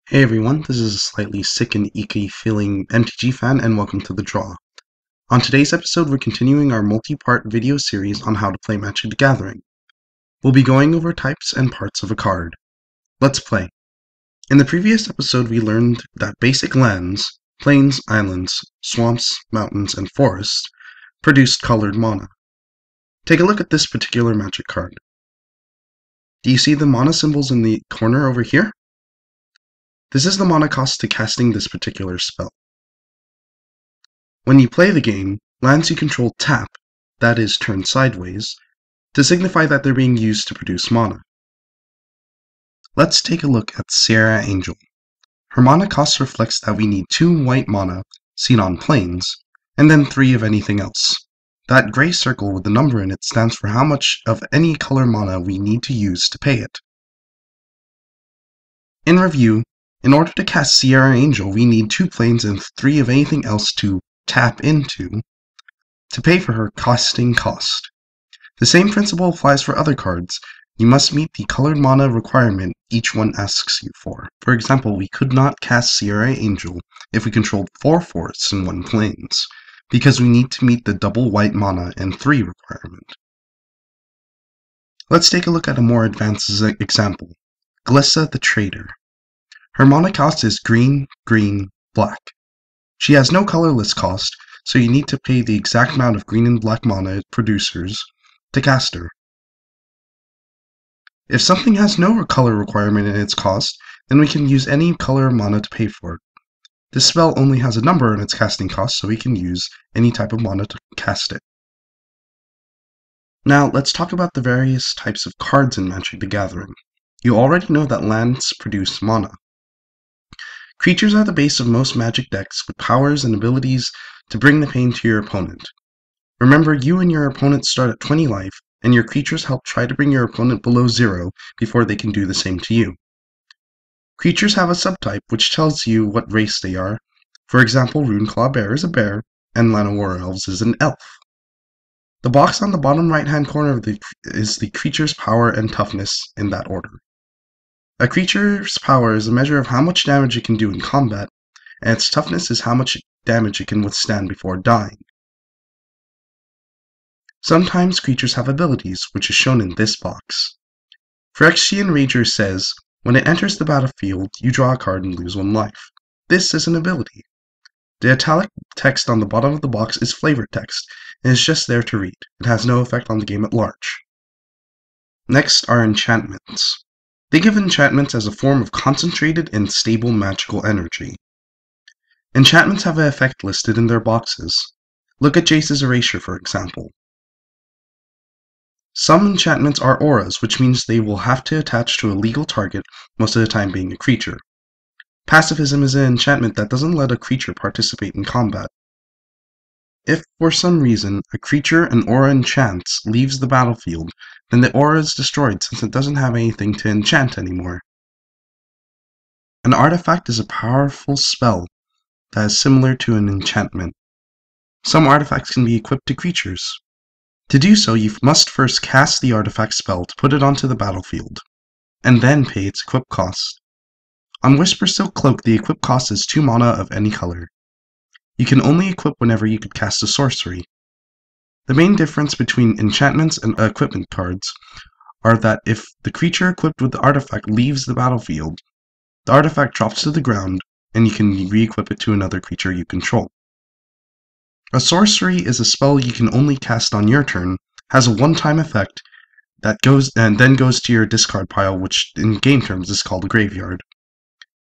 Hey everyone, this is a slightly sick and icky feeling MTG fan, and welcome to The Draw. On today's episode, we're continuing our multi-part video series on how to play Magic the Gathering. We'll be going over types and parts of a card. Let's play. In the previous episode, we learned that basic lands, plains, islands, swamps, mountains, and forests, produced colored mana. Take a look at this particular Magic card. Do you see the mana symbols in the corner over here? This is the mana cost to casting this particular spell. When you play the game, lands you control tap, that is turn sideways, to signify that they're being used to produce mana. Let's take a look at Sierra Angel. Her mana cost reflects that we need 2 white mana, seen on plains, and then 3 of anything else. That gray circle with the number in it stands for how much of any color mana we need to use to pay it. In review, in order to cast Sierra Angel, we need 2 plains and 3 of anything else to tap into to pay for her casting cost. The same principle applies for other cards. You must meet the colored mana requirement each one asks you for. For example, we could not cast Sierra Angel if we controlled 4 forests and 1 plains, because we need to meet the double white mana and 3 requirement. Let's take a look at a more advanced example. Glissa the Trader. Her mana cost is green, green, black. She has no colorless cost, so you need to pay the exact amount of green and black mana producers to cast her. If something has no color requirement in its cost, then we can use any color mana to pay for it. This spell only has a number in its casting cost, so we can use any type of mana to cast it. Now, let's talk about the various types of cards in Magic the Gathering. You already know that lands produce mana. Creatures are the base of most Magic decks with powers and abilities to bring the pain to your opponent. Remember, you and your opponent start at 20 life, and your creatures help try to bring your opponent below 0 before they can do the same to you. Creatures have a subtype which tells you what race they are. For example, Runeclaw Bear is a bear, and Llanowar Elves is an elf. The box on the bottom right-hand corner is the creature's power and toughness in that order. A creature's power is a measure of how much damage it can do in combat, and its toughness is how much damage it can withstand before dying. Sometimes creatures have abilities, which is shown in this box. Phyrexian Rager says, when it enters the battlefield, you draw a card and lose 1 life. This is an ability. The italic text on the bottom of the box is flavor text, and is just there to read. It has no effect on the game at large. Next are enchantments. Think of enchantments as a form of concentrated and stable magical energy. Enchantments have an effect listed in their boxes. Look at Jace's Erasure, for example. Some enchantments are auras, which means they will have to attach to a legal target, most of the time being a creature. Pacifism is an enchantment that doesn't let a creature participate in combat. If, for some reason, a creature an aura enchants leaves the battlefield, then the aura is destroyed since it doesn't have anything to enchant anymore. An artifact is a powerful spell that is similar to an enchantment. Some artifacts can be equipped to creatures. To do so, you must first cast the artifact spell to put it onto the battlefield, and then pay its equip cost. On Whispersilk Cloak, the equip cost is 2 mana of any color. You can only equip whenever you could cast a sorcery. The main difference between enchantments and equipment cards are that if the creature equipped with the artifact leaves the battlefield, the artifact drops to the ground, and you can re-equip it to another creature you control. A sorcery is a spell you can only cast on your turn, has a one-time effect that goes to your discard pile, which in game terms is called a graveyard.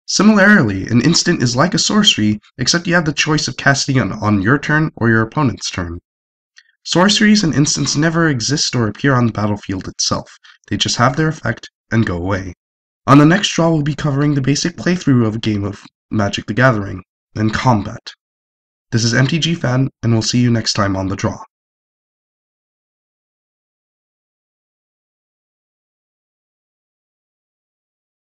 Similarly, an instant is like a sorcery, except you have the choice of casting it on your turn or your opponent's turn. Sorceries and instants never exist or appear on the battlefield itself. They just have their effect and go away. On the next draw, we'll be covering the basic playthrough of a game of Magic the Gathering, and combat. This is MTG Fan, and we'll see you next time on The Draw.